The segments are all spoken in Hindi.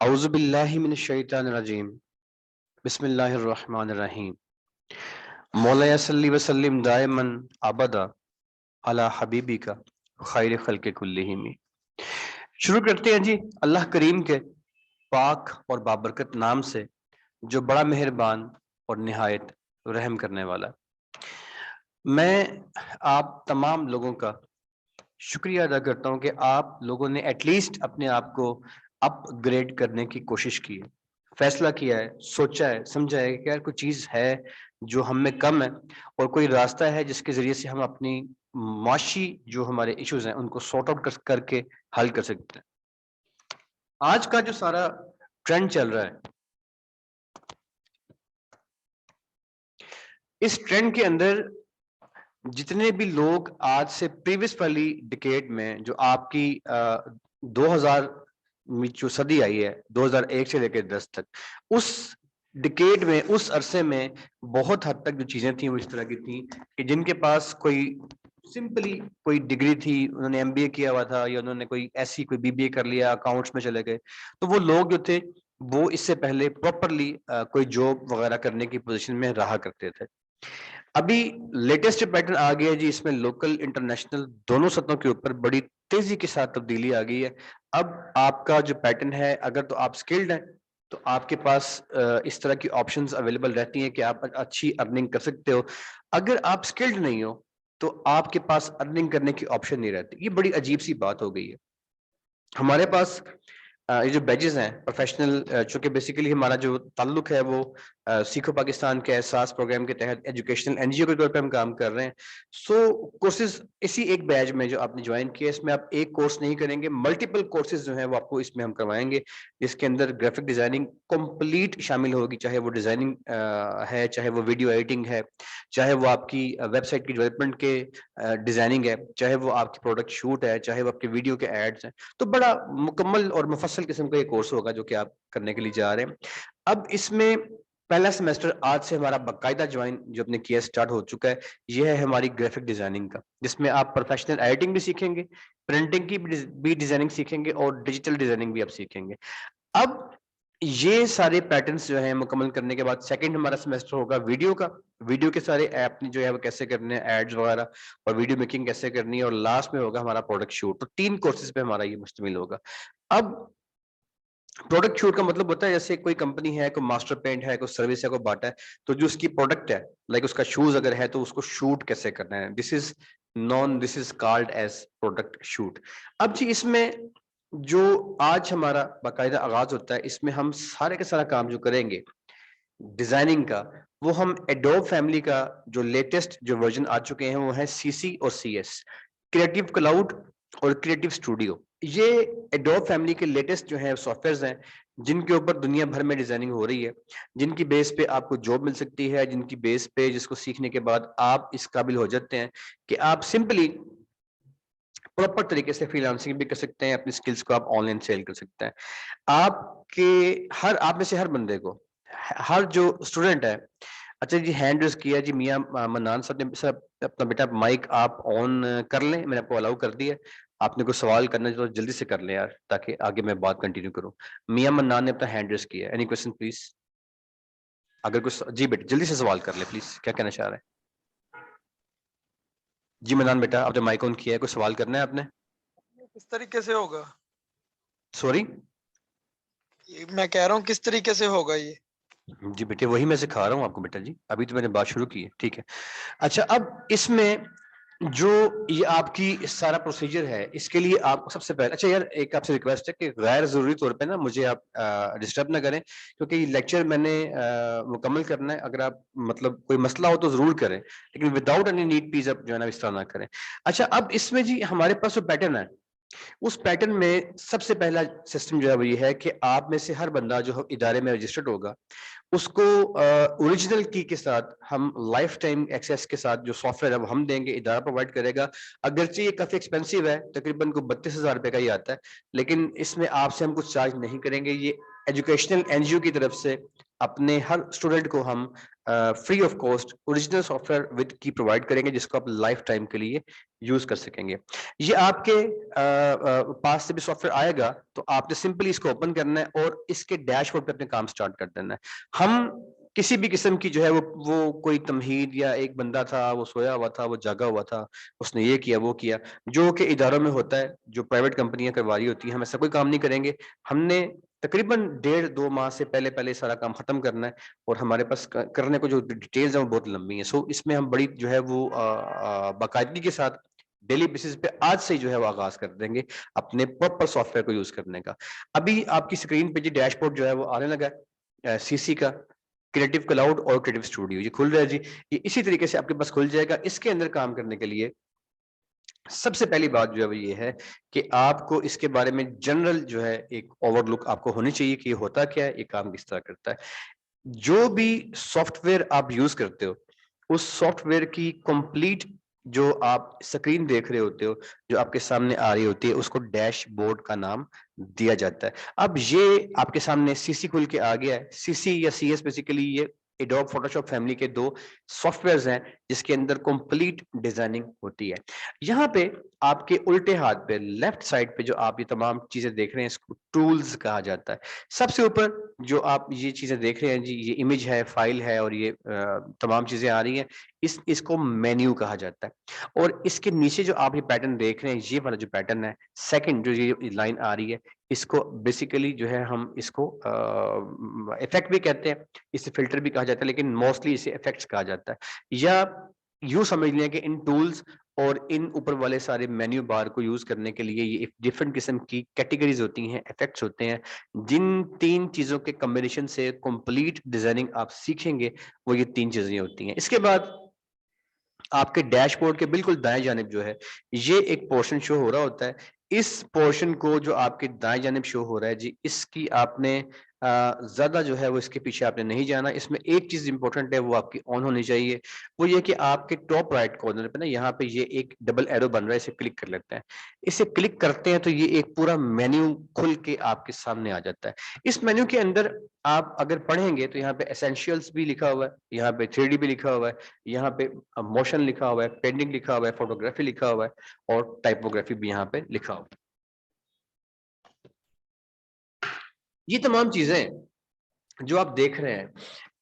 औज़ु बिल्लाहि मिनश शैतानिर रजीम। बिस्मिल्लाहिर रहमानिर रहीम। मौला सल्ली व सल्लिम दाइमन अबदा अला हबीबिका खैर खल्क़ि कुल्लिहिम। शुरू करते हैं जी अल्लाह करीम के पाक और बाबरकत नाम से, जो बड़ा मेहरबान और निहायत रहम करने वाला। मैं आप तमाम लोगों का शुक्रिया अदा करता हूँ कि आप लोगों ने एटलीस्ट अपने आप को अपग्रेड करने की कोशिश की है, फैसला किया है, सोचा है, समझा है कि यार कोई चीज़ है जो हम में कम है और कोई रास्ता है जिसके ज़रिए से हम अपनी माशी जो हमारे इश्यूज़ हैं उनको सॉर्ट आउट करके हल कर सकते हैं। आज का जो सारा ट्रेंड चल रहा है, इस ट्रेंड के अंदर जितने भी लोग आज से प्रीवियस वाली डिकेड में जो आपकी 2000 में जो सदी आई है 2001 से लेकर 10 तक, उस डिकेड में, उस अरसे में बहुत हद तक जो चीजें थी वो इस तरह की थी कि जिनके पास कोई सिंपली कोई डिग्री थी, उन्होंने एमबीए किया हुआ था या उन्होंने कोई ऐसी कोई बीबीए कर लिया, अकाउंट्स में चले गए, तो वो लोग जो थे वो इससे पहले प्रॉपरली कोई जॉब वगैरह करने की पोजीशन में रहा करते थे। अभी लेटेस्ट पैटर्न आ गया है जी, इसमें लोकल इंटरनेशनल दोनों सतहों के ऊपर बड़ी तेजी के साथ तब्दीली आ गई है। अब आपका जो पैटर्न है, अगर तो आप स्किल्ड हैं तो आपके पास इस तरह की ऑप्शंस अवेलेबल रहती हैं कि आप अच्छी अर्निंग कर सकते हो। अगर आप स्किल्ड नहीं हो तो आपके पास अर्निंग करने की ऑप्शन नहीं रहती। ये बड़ी अजीब सी बात हो गई है। हमारे पास ये जो बैचेस हैं प्रोफेशनल, चूंकि बेसिकली हमारा जो ताल्लुक है वो सीखो पाकिस्तान के एहसास प्रोग्राम के तहत एजुकेशनल एनजीओ के तौर पे हम काम कर रहे हैं। सो कोर्सेज इसी एक बैच में जो आपने ज्वाइन किया, इसमें आप एक कोर्स नहीं करेंगे, मल्टीपल कोर्सेज जो हैं वो आपको इसमें हम करवाएंगे, जिसके अंदर ग्राफिक डिजाइनिंग कंप्लीट शामिल होगी, चाहे वो डिजाइनिंग है, चाहे वो वीडियो एडिटिंग है, चाहे वो आपकी वेबसाइट की डेवलपमेंट के डिजाइनिंग है, चाहे वो आपकी प्रोडक्ट शूट है, चाहे वो आपके वीडियो के एड्स हैं। तो बड़ा मुकम्मल और मुफस्सल किस्म का ये कोर्स होगा जो कि आप करने के लिए जा रहे हैं। अब इसमें पहला सेमेस्टर आज से हमारा बाकायदा ज्वाइन जो अपने किया स्टार्ट हो चुका है। ये है हमारी ग्राफिक डिजाइनिंग का, जिसमें आप प्रोफेशनल एडिटिंग भी सीखेंगे, प्रिंटिंग की भी डिजाइनिंग सीखेंगे और डिजिटल डिजाइनिंग भी आप सीखेंगे। अब ये सारे पैटर्न्स जो हैं मुकम्मल करने के बाद सेकंड हमारा सेमेस्टर होगा वीडियो का। वीडियो के सारे ऐप जो है वो कैसे करने हैं, एड्स वगैरह और वीडियो मेकिंग कैसे करनी है, और लास्ट में होगा हमारा प्रोडक्ट शूट। तो 3 कोर्सेज पे हमारा ये मुश्तमिल होगा। अब प्रोडक्ट शूट का मतलब होता है जैसे कोई कंपनी है, कोई मास्टर पेंट है, कोई सर्विस है, कोई बाटा है, तो जो उसकी प्रोडक्ट है, लाइक उसका शूज अगर है तो उसको शूट कैसे करना है, this is called as product shoot. अब जी इसमें जो आज हमारा बाकायदा आगाज होता है, इसमें हम सारे का सारा काम जो करेंगे डिजाइनिंग का, वो हम एडोब फैमिली का जो लेटेस्ट जो वर्जन आ चुके हैं वो है सीसी और सीएस, क्रिएटिव क्लाउड और क्रिएटिव स्टूडियो। ये एडोब फैमिली के लेटेस्ट जो है सॉफ्टवेयर्स हैं, जिनके ऊपर दुनिया भर में डिजाइनिंग हो रही है, जिनकी बेस पे आपको जॉब मिल सकती है, जिनकी बेस पे जिसको सीखने के बाद आप इस काबिल हो जाते हैं कि आप सिंपली प्रॉपर तरीके से फ्रीलांसिंग भी कर सकते हैं, अपनी स्किल्स को आप ऑनलाइन सेल कर सकते हैं। आपके हर आप में से हर बंदे को, हर जो स्टूडेंट है, अच्छा जी हैंड रेज किया जी मियां मन्नान साहब ने, सर अपना बेटा माइक आप ऑन कर लें, मैंने आपको अलाउ कर दिया। आपने कोई सवाल करना है तो जल्दी से कर लें यार, ताकि आगे मैं बात कंटिन्यू करूं। मियां मन्नान ने अपना हैंड रेज किया, एनी क्वेश्चन प्लीज? अगर कुछ जी बेटा जल्दी से सवाल कर ले प्लीज, क्या कहना चाह रहे हैं? जी मन्नान बेटा आपने माइक ऑन किया है, कोई सवाल करना है आपने? किस तरीके से होगा? सॉरी मैं कह रहा हूँ किस तरीके से होगा ये? जी बेटे वही मैं सिखा रहा हूँ आपको बेटा जी, अभी तो मैंने बात शुरू की है, ठीक है। अच्छा अब इसमें जो ये आपकी सारा प्रोसीजर है, इसके लिए आपको सबसे पहले, अच्छा यार एक आपसे रिक्वेस्ट है कि गैर जरूरी तौर पे ना मुझे आप डिस्टर्ब ना करें, क्योंकि लेक्चर मैंने मुकम्मल करना है। अगर आप मतलब कोई मसला हो तो जरूर करें, लेकिन विदाउट एनी नीड प्लीज आप जो है ना इस तरह ना करें। अच्छा अब इसमें जी हमारे पास जो पैटर्न है, उस पैटर्न में सबसे पहला सिस्टम जो है वो ये है कि आप में से हर बंदा जो इदारे में रजिस्टर्ड होगा, उसको ओरिजिनल की के साथ हम लाइफ टाइम एक्सेस के साथ जो सॉफ्टवेयर है वो हम देंगे, इदारा प्रोवाइड करेगा। अगरचे ये काफी एक्सपेंसिव है, तकरीबन को 32,000 रुपए का ही आता है, लेकिन इसमें आपसे हम कुछ चार्ज नहीं करेंगे। ये एजुकेशनल एनजीओ की तरफ से अपने हर स्टूडेंट को हम free of cost original software with की प्रोवाइड करेंगे, जिसको आप लाइफ टाइम के लिए यूज कर सकेंगे। ये आपके पास से भी सॉफ्टवेयर आएगा, तो आपने सिंपली इसको ओपन करना है और इसके डैशबोर्ड पे अपने काम स्टार्ट कर देना है। हम किसी भी किस्म की जो है वो कोई तमहीद, या एक बंदा था वो सोया हुआ था, वो जागा हुआ था, उसने ये किया वो किया, जो कि इदारों में होता है, जो प्राइवेट कंपनियां करवा रही होती हैं, हम ऐसा कोई काम नहीं करेंगे। हमने तकरीबन 1.5-2 माह से पहले पहले सारा काम खत्म करना है, और हमारे पास करने को जो डिटेल्स है वो बहुत लंबी है। सो इसमें हम बड़ी जो है वो बाकायदगी के साथ डेली बेसिस पे आज से ही जो है वो आगाज कर देंगे अपने प्रॉपर सॉफ्टवेयर को यूज करने का। अभी आपकी स्क्रीन पे जो डैशबोर्ड जो है वो आने लगा है, सीसी का, क्रिएटिव क्लाउड और क्रिएटिव स्टूडियो, ये खुल रहा है जी। ये इसी तरीके से आपके पास खुल जाएगा। इसके अंदर काम करने के लिए सबसे पहली बात जो है वो ये है कि आपको इसके बारे में जनरल जो है एक ओवरलुक आपको होनी चाहिए कि ये होता क्या है, ये काम किस तरह करता है। जो भी सॉफ्टवेयर आप यूज करते हो, उस सॉफ्टवेयर की कंप्लीट जो आप स्क्रीन देख रहे होते हो, जो आपके सामने आ रही होती है, उसको डैशबोर्ड का नाम दिया जाता है। अब ये आपके सामने सीसी खुल के आ गया है। सीसी या सीएस बेसिकली ये एडोब फोटोशॉप फैमिली के दो सॉफ्टवेयर्स हैं, जिसके अंदर कंप्लीट डिजाइनिंग होती है। यहाँ पे आपके उल्टे हाथ पे लेफ्ट साइड पे जो आप ये तमाम चीजें देख रहे हैं, इसको टूल्स कहा जाता है। सबसे ऊपर जो आप ये चीजें देख रहे हैं जी, ये इमेज है, फाइल है, और ये तमाम चीजें आ रही हैं, इसको मेन्यू कहा जाता है। और इसके नीचे जो आप ये पैटर्न देख रहे हैं, ये वाला जो पैटर्न है, सेकंड जो ये लाइन आ रही है, इसको बेसिकली जो है हम इसको इफेक्ट भी कहते हैं, इसे फिल्टर भी कहा जाता है, लेकिन मोस्टली इसे इफेक्ट्स कहा जाता है। या यूं समझ लें कि इन टूल्स और इन ऊपर वाले सारे मेन्यू बार को यूज करने के लिए ये डिफरेंट किस्म की कैटेगरीज होती हैं, इफेक्ट्स होते हैं। जिन 3 चीजों के कॉम्बिनेशन से कंप्लीट डिजाइनिंग आप सीखेंगे, वो ये 3 चीजें होती हैं। इसके बाद आपके डैशबोर्ड के बिल्कुल दाएं जानिब जो है, ये एक पोर्शन शो हो रहा होता है। इस पोर्शन को जो आपके दाएं जानिब शो हो रहा है जी, इसकी आपने ज्यादा जो है वो इसके पीछे आपने नहीं जाना। इसमें एक चीज इंपॉर्टेंट है, वो आपकी ऑन होनी चाहिए। वो ये कि आपके टॉप राइट कॉर्नर पे ना, यहाँ पे ये एक डबल एरो बन रहा है, इसे क्लिक कर लेते हैं। इसे क्लिक करते हैं तो ये एक पूरा मेन्यू खुल के आपके सामने आ जाता है। इस मेन्यू के अंदर आप अगर पढ़ेंगे तो यहाँ पे एसेंशियल्स भी लिखा हुआ है, यहाँ पे 3D भी लिखा हुआ है, यहाँ पे मोशन लिखा हुआ है, पेंटिंग लिखा हुआ है, फोटोग्राफी लिखा हुआ है, और टाइपोग्राफी भी यहाँ पे लिखा हुआ है। ये तमाम चीजें जो आप देख रहे हैं,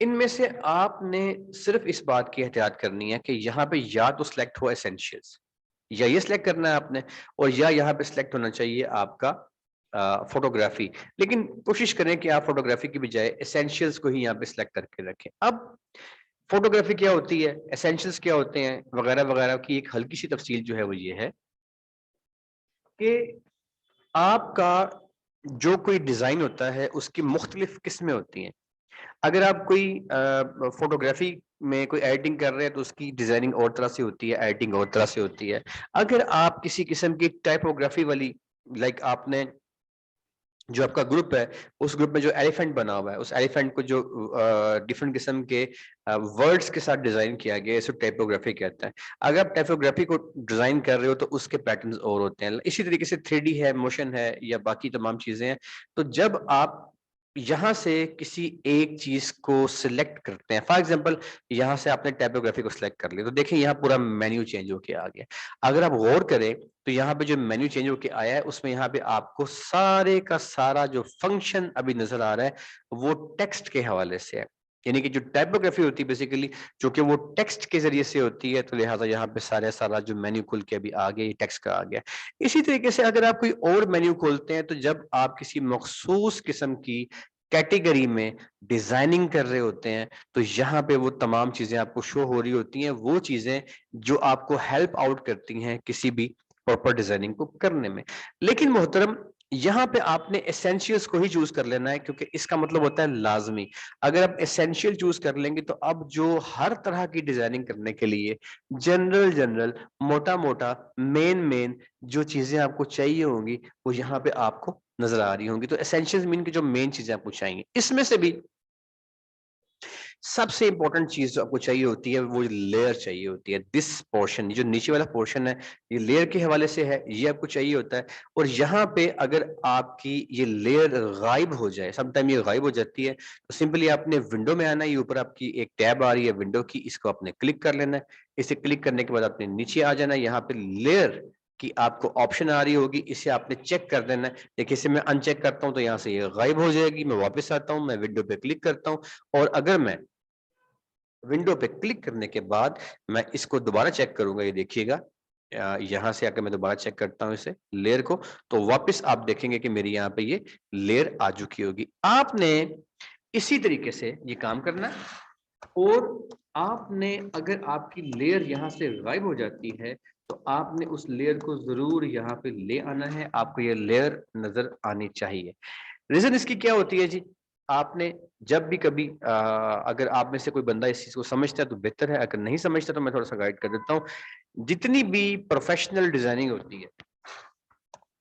इनमें से आपने सिर्फ इस बात की एहतियात करनी है कि यहाँ पे या तो सिलेक्ट हो एसेंशियल्स, या ये सिलेक्ट करना है आपने, और या यहाँ पे सिलेक्ट होना चाहिए आपका फोटोग्राफी। लेकिन कोशिश करें कि आप फोटोग्राफी की बजाय एसेंशियल्स को ही यहाँ पे सिलेक्ट करके रखें। अब फोटोग्राफी क्या होती है, एसेंशियल्स क्या होते हैं, वगैरह वगैरह की एक हल्की सी तफसील जो है वो ये है कि आपका जो कोई डिजाइन होता है, उसकी मुख्तलिफ किस्में होती हैं। अगर आप कोई फोटोग्राफी में कोई एडिटिंग कर रहे हैं, तो उसकी डिजाइनिंग और तरह से होती है, एडिटिंग और तरह से होती है। अगर आप किसी किस्म की टाइपोग्राफी वाली, लाइक आपने जो आपका ग्रुप है, उस ग्रुप में जो एलिफेंट बना हुआ है, उस एलिफेंट को जो डिफरेंट किस्म के वर्ड्स के साथ डिजाइन किया गया है, इसको टाइपोग्राफी कहते हैं। अगर आप टाइपोग्राफी को डिजाइन कर रहे हो तो उसके पैटर्न्स और होते हैं। इसी तरीके से 3D है, मोशन है, या बाकी तमाम चीजें हैं। तो जब आप यहाँ से किसी एक चीज को सिलेक्ट करते हैं, फॉर एग्जांपल यहाँ से आपने टाइपोग्राफी को सिलेक्ट कर लिया, तो देखिए यहाँ पूरा मेन्यू चेंज होके आ गया। अगर आप गौर करें तो यहाँ पे जो मेन्यू चेंज होके आया है, उसमें यहाँ पे आपको सारे का सारा जो फंक्शन अभी नजर आ रहा है, वो टेक्स्ट के हवाले से है। यानी कि जो टाइपोग्राफी होती है बेसिकली, जो कि वो टेक्स्ट के जरिए से होती है, तो लिहाजा यहाँ पे सारा जो मेन्यू खुल के अभी आ गया, ये टेक्स्ट का आ गया। इसी तरीके से अगर आप कोई और मेन्यू खोलते हैं, तो जब आप किसी मखसूस किस्म की कैटेगरी में डिजाइनिंग कर रहे होते हैं, तो यहाँ पे वो तमाम चीजें आपको शो हो रही होती हैं, वो चीजें जो आपको हेल्प आउट करती हैं किसी भी प्रॉपर डिजाइनिंग को करने में। लेकिन मोहतरम, यहाँ पे आपने एसेंशियल्स को ही चूज कर लेना है, क्योंकि इसका मतलब होता है लाजमी। अगर आप एसेंशियल चूज कर लेंगे, तो अब जो हर तरह की डिजाइनिंग करने के लिए जनरल जनरल, मोटा मोटा, मेन मेन जो चीजें आपको चाहिए होंगी, वो यहाँ पे आपको नजर आ रही होंगी। तो एसेंशियल्स मीन की जो मेन चीजें आपको चाहिए, इसमें से भी सबसे इंपॉर्टेंट चीज जो आपको चाहिए होती है वो लेयर चाहिए होती है। दिस पोर्शन, जो नीचे वाला पोर्शन है, ये लेयर के हवाले से है, ये आपको चाहिए होता है। और यहाँ पे अगर आपकी ये लेयर गायब हो जाए, समटाइम ये गायब हो जाती है, तो सिंपली आपने विंडो में आना है, ये ऊपर आपकी एक टैब आ रही है विंडो की, इसको आपने क्लिक कर लेना है। इसे क्लिक करने के बाद आपने नीचे आ जाना है, यहाँ पे लेयर कि आपको ऑप्शन आ रही होगी, इसे आपने चेक कर देना है। देखिए इसे मैं अनचेक करता हूं तो यहाँ से ये गायब हो जाएगी। मैं वापस आता हूं, मैं विंडो पे क्लिक करता हूं, और अगर मैं विंडो पे क्लिक करने के बाद मैं इसको दोबारा चेक करूंगा, ये देखिएगा यहां से आकर मैं दोबारा चेक करता हूं इसे लेयर को, तो वापस आप देखेंगे कि मेरी यहाँ पे ये लेयर आ चुकी होगी। आपने इसी तरीके से ये काम करना है, और आपने अगर आपकी लेयर यहाँ से गायब हो जाती है तो आपने उस लेयर को जरूर यहाँ पे ले आना है, आपको ये लेयर नजर आनी चाहिए। रीजन इसकी क्या होती है जी, आपने जब भी कभी अगर आप में से कोई बंदा इस चीज को समझता है तो बेहतर है, अगर नहीं समझता तो मैं थोड़ा सा गाइड कर देता हूँ। जितनी भी प्रोफेशनल डिजाइनिंग होती है,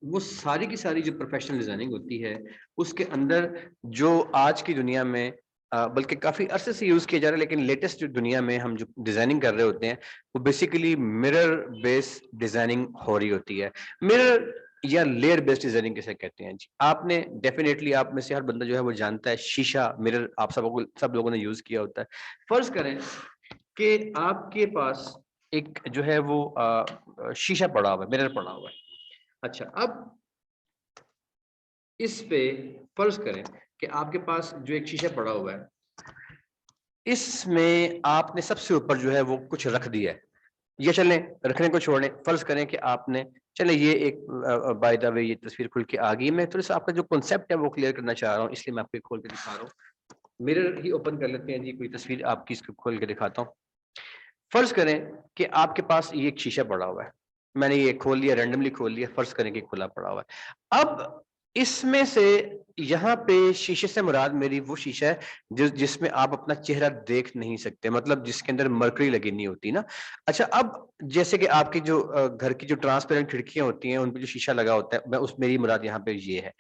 वो सारी की सारी जो प्रोफेशनल डिजाइनिंग होती है, उसके अंदर जो आज की दुनिया में बल्कि काफी अरसे से यूज किया जा रहा है, लेकिन लेटेस्ट जो दुनिया में हम जो डिजाइनिंग कर रहे होते हैं वो बेसिकली मिरर बेस्ड डिजाइनिंग हो रही होती है। मिरर या लेयर बेस्ड डिजाइनिंग किसे कहते हैं जी, आपने डेफिनेटली आप में से हर बंदा जो है वो जानता है, शीशा मिरर आप सब लोगों ने यूज किया होता है। फर्ज करें कि आपके पास एक जो है वो शीशा पड़ा हुआ है, मिरर पड़ा हुआ है। अच्छा, अब इस पे फर्ज करें कि आपके पास जो एक शीशा पड़ा हुआ है, इसमें आपने सबसे ऊपर जो है वो कुछ रख दिया है, ये चलें रखने को छोड़ें, फर्ज करें कि आपने, चले ये एक बाय द वे ये तस्वीर खुल के आ गई, मैं थोड़ा सा आपका जो कॉन्सेप्ट है वो क्लियर करना चाह रहा हूँ, इसलिए मैं आपको खोल के दिखा रहा हूँ। मिरर ही ओपन कर लेते हैं जी, कोई तस्वीर आपकी इसको खोल के दिखाता हूँ। फर्ज करें कि आपके पास ये एक शीशा पड़ा हुआ है, मैंने ये खोल लिया, रैंडमली खोल लिया, फर्ज करें कि खुला पड़ा हुआ है। अब इसमें से यहाँ पे शीशे से मुराद मेरी वो शीशा है जिसमें आप अपना चेहरा देख नहीं सकते, मतलब जिसके अंदर मरकरी लगी नहीं होती ना। अच्छा, अब जैसे कि आपकी जो घर की जो ट्रांसपेरेंट खिड़कियां होती हैं उन पे जो शीशा लगा होता है, मैं उस मेरी मुराद यहाँ पे ये है।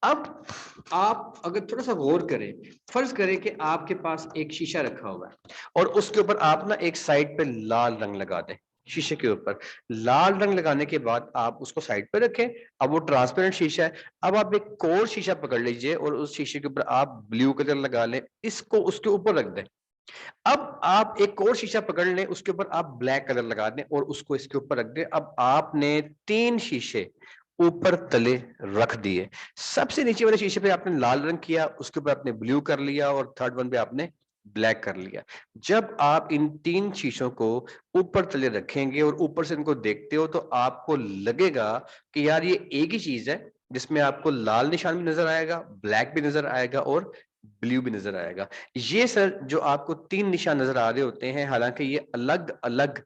अब आप अगर थोड़ा सा गौर करें, फर्ज करें कि आपके पास एक शीशा रखा हुआ है और उसके ऊपर आप ना एक साइड पे लाल रंग लगा दें। शीशे के ऊपर लाल रंग लगाने के बाद आप उसको साइड पे रखें। अब वो ट्रांसपेरेंट शीशा है। अब आप एक और शीशा पकड़ लीजिए और उस शीशे के ऊपर आप ब्लू कलर लगा लें, इसको उसके ऊपर रख दें। अब आप एक और शीशा पकड़ लें, उसके ऊपर आप ब्लैक कलर लगा दें और उसको इसके ऊपर रख दें। अब आपने 3 शीशे ऊपर तले रख दिए। सबसे नीचे वाले शीशे पे आपने लाल रंग किया, उसके ऊपर आपने ब्लू कर लिया और थर्ड वन पे आपने ब्लैक कर लिया। जब आप इन 3 शीशों को ऊपर तले रखेंगे और ऊपर से इनको देखते हो तो आपको लगेगा कि यार ये एक ही चीज है, जिसमें आपको लाल निशान भी नजर आएगा, ब्लैक भी नजर आएगा और ब्लू भी नजर आएगा। ये सर जो आपको 3 निशान नजर आ रहे होते हैं, हालांकि ये अलग अलग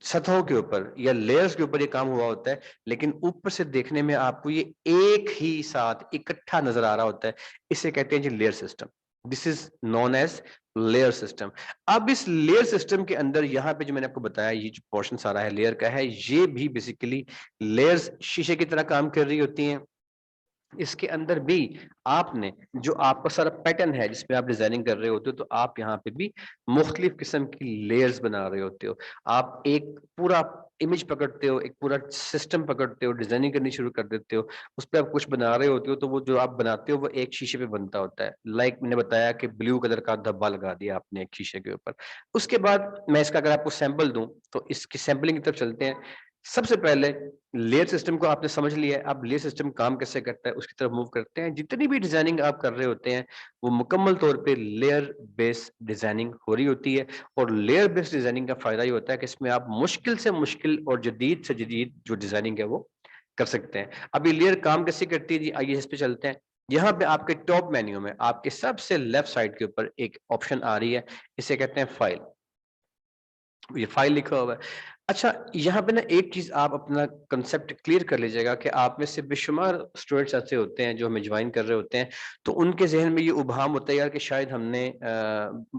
सतहों के ऊपर या लेयर्स के ऊपर ये काम हुआ होता है, लेकिन ऊपर से देखने में आपको ये एक ही साथ इकट्ठा नजर आ रहा होता है। इसे कहते हैं G layer system. This is known as layer system. अब इस लेयर सिस्टम के अंदर यहाँ पे जो मैंने आपको बताया, ये जो पोर्शन सारा है लेयर का है, ये भी बेसिकली लेयर्स शीशे की तरह काम कर रही होती हैं। इसके अंदर भी आपने जो आपका सारा पैटर्न है जिसमें आप डिजाइनिंग कर रहे होते हो, तो आप यहाँ पे भी मुख्तलिफ किस्म की लेयर्स बना रहे होते हो। आप एक पूरा इमेज पकड़ते हो, एक पूरा सिस्टम पकड़ते हो, डिजाइनिंग करनी शुरू कर देते हो, उस पर आप कुछ बना रहे होते हो, तो वो जो आप बनाते हो वो एक शीशे पे बनता होता है। लाइक मैंने बताया कि ब्लू कलर का धब्बा लगा दिया आपने एक शीशे के ऊपर। उसके बाद मैं इसका अगर आपको सैंपल दूं तो इसकी सैंपलिंग की तरफ चलते हैं। सबसे पहले लेयर सिस्टम को आपने समझ लिया है, अब लेयर सिस्टम काम कैसे करता है उसकी तरफ मूव करते हैं। जितनी भी डिजाइनिंग आप कर रहे होते हैं वो मुकम्मल तौर पे लेयर बेस्ड डिजाइनिंग हो रही होती है। और लेयर बेस्ड डिजाइनिंग का फायदा ये होता है कि इसमें आप मुश्किल से मुश्किल और जदीद से जदीद जो डिजाइनिंग है वो कर सकते हैं। अब ये लेयर काम कैसे करती है जी, आइए इस पे चलते हैं। यहाँ पे आपके टॉप मेन्यू में आपके सबसे लेफ्ट साइड के ऊपर एक ऑप्शन आ रही है, इसे कहते हैं फाइल। ये फाइल लिखा हुआ है। अच्छा, यहाँ पे ना एक चीज आप अपना कंसेप्ट क्लियर कर लीजिएगा कि आप में से बेशुमार स्टूडेंट्स ऐसे होते हैं जो हमें ज्वाइन कर रहे होते हैं, तो उनके जहन में ये उबाम होता है यार कि शायद हमने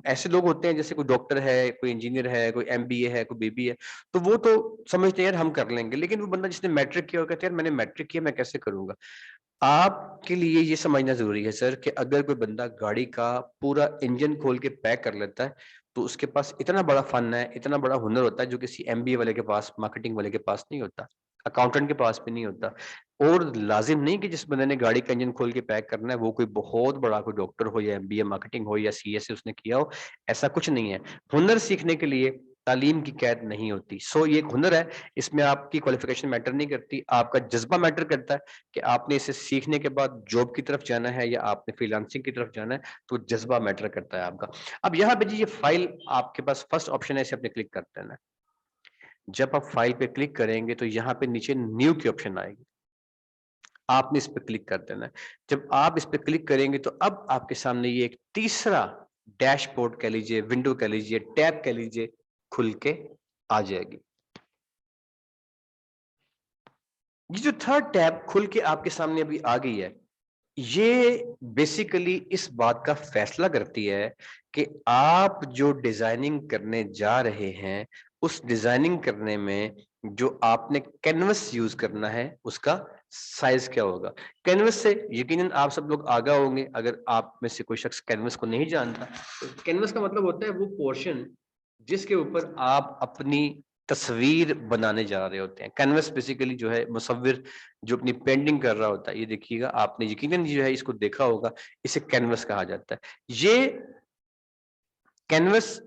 ऐसे लोग होते हैं जैसे कोई डॉक्टर है, कोई इंजीनियर है, कोई एमबीए है, कोई बीबीए, तो वो तो समझते हैं यार हम कर लेंगे, लेकिन वो बंदा जिसने मैट्रिक किया वो कहते हैं यार मैंने मैट्रिक किया, मैं कैसे करूंगा। आपके लिए ये समझना जरूरी है सर कि अगर कोई बंदा गाड़ी का पूरा इंजन खोल के पैक कर लेता है तो उसके पास इतना बड़ा फन है, इतना बड़ा हुनर होता है जो किसी एमबीए वाले के पास, मार्केटिंग वाले के पास नहीं होता, अकाउंटेंट के पास भी नहीं होता। और लाजिम नहीं कि जिस बंदे ने गाड़ी का इंजन खोल के पैक करना है वो कोई बहुत बड़ा कोई डॉक्टर हो या एमबीए मार्केटिंग हो या सीएसए उसने किया हो, ऐसा कुछ नहीं है। हुनर सीखने के लिए तालीम की कैद नहीं होती। सो ये एक हुनर है, इसमें आपकी क्वालिफिकेशन मैटर नहीं करती, आपका जज्बा मैटर करता है कि आपने इसे सीखने के बाद जॉब की तरफ जाना है या आपने फ्रीलांसिंग की तरफ जाना है, तो जज्बा मैटर करता है आपका। अब यहाँ पे जी ये फाइल आपके पास फर्स्ट ऑप्शन है, इसे आपने क्लिक कर देना है। जब आप फाइल पे क्लिक करेंगे तो यहाँ पे नीचे न्यू की ऑप्शन आएगी, आपने इस पे क्लिक कर देना है। जब आप इस पे क्लिक करेंगे तो अब आपके सामने ये एक तीसरा डैशबोर्ड कह लीजिए, विंडो कह लीजिए, टैब कह लीजिए, खुल के आ जाएगी। ये जो थर्ड टैब खुल के आपके सामने अभी आ गई है, ये बेसिकली इस बात का फैसला करती है कि आप जो डिजाइनिंग करने जा रहे हैं उस डिजाइनिंग करने में जो आपने कैनवस यूज करना है उसका साइज क्या होगा। कैनवस से यकीनन आप सब लोग आगाह होंगे, अगर आप में से कोई शख्स कैनवस को नहीं जानता तो कैनवस का मतलब होता है वो पोर्शन जिसके ऊपर आप अपनी तस्वीर बनाने जा रहे होते हैं। कैनवस बेसिकली जो है मुसव्विर जो अपनी पेंटिंग कर रहा होता है, ये देखिएगा आपने यकीनन जो है इसको देखा होगा, इसे कैनवस कहा जाता है। ये कैनवस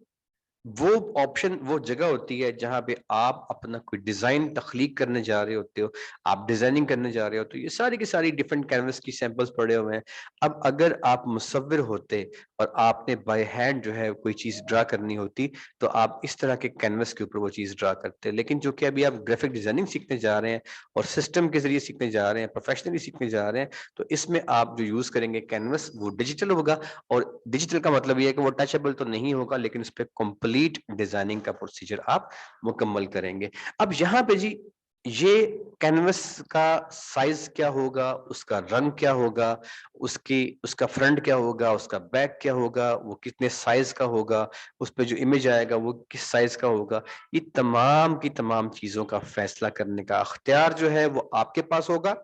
वो ऑप्शन, वो जगह होती है जहां पे आप अपना कोई डिजाइन तख्लीक करने जा रहे होते हो, आप डिजाइनिंग करने जा रहे हो, तो ये सारी की सारी डिफरेंट कैनवस की सैंपल्स पड़े हुए हैं। अब अगर आप मुसव्विर होते और आपने बाय हैंड जो है कोई चीज ड्रा करनी होती तो आप इस तरह के कैनवस के ऊपर वो चीज ड्रा करते, लेकिन जो कि अभी आप ग्राफिक डिजाइनिंग सीखने जा रहे हैं और सिस्टम के जरिए सीखने जा रहे हैं, प्रोफेशनली सीखने जा रहे हैं, तो इसमें आप जो यूज करेंगे कैनवस वो डिजिटल होगा। और डिजिटल का मतलब ये है कि वो टचेबल तो नहीं होगा लेकिन उस पर कंप्लीट डिजाइनिंग का प्रोसीजर आप मुकम्मल करेंगे। अब यहाँ पे जी ये कैनवस का साइज क्या होगा, उसका रंग क्या होगा, उसका फ्रंट क्या होगा, उसका बैक क्या होगा, वो कितने साइज का होगा, उस पर जो इमेज आएगा वो किस साइज का होगा, ये तमाम की तमाम चीजों का फैसला करने का अख्तियार जो है वो आपके पास होगा।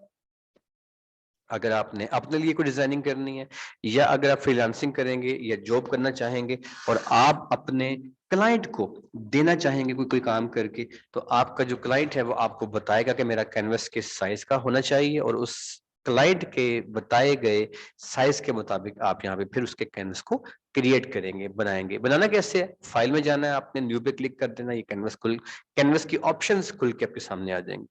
अगर आपने अपने लिए कोई डिजाइनिंग करनी है या अगर आप फ्रीलांसिंग करेंगे या जॉब करना चाहेंगे और आप अपने क्लाइंट को देना चाहेंगे कोई कोई काम करके, तो आपका जो क्लाइंट है वो आपको बताएगा कि मेरा कैनवस किस साइज का होना चाहिए और उस क्लाइंट के बताए गए साइज के मुताबिक आप यहाँ पे फिर उसके कैनवस को क्रिएट करेंगे, बनाएंगे। बनाना कैसे है, फाइल में जाना है आपने, न्यू पे क्लिक कर देना, ये कैनवस की ऑप्शंस खुल के आपके सामने आ जाएंगे।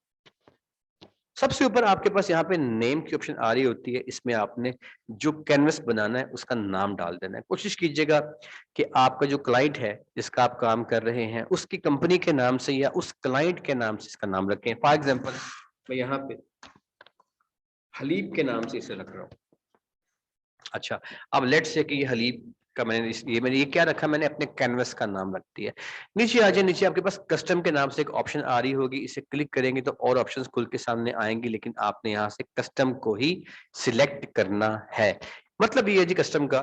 सबसे ऊपर आपके पास यहाँ पे नेम की ऑप्शन आ रही होती है, इसमें आपने जो कैनवस बनाना है उसका नाम डाल देना है। कोशिश कीजिएगा कि आपका जो क्लाइंट है जिसका आप काम कर रहे हैं उसकी कंपनी के नाम से या उस क्लाइंट के नाम से इसका नाम रखें। फॉर एग्जांपल मैं यहाँ पे हलीब के नाम से इसे रख रहा हूँ। अच्छा, अब लेट्स से कि ये हलीब का मैंने ये क्या रखा, मैंने अपने कैनवस का नाम रख दिया। नीचे आ जाए, नीचे आपके पास कस्टम के नाम से एक ऑप्शन आ रही होगी, इसे क्लिक करेंगे तो और ऑप्शंस खुल के सामने आएंगी, लेकिन आपने यहाँ से कस्टम को ही सिलेक्ट करना है। मतलब ये है जी कस्टम का,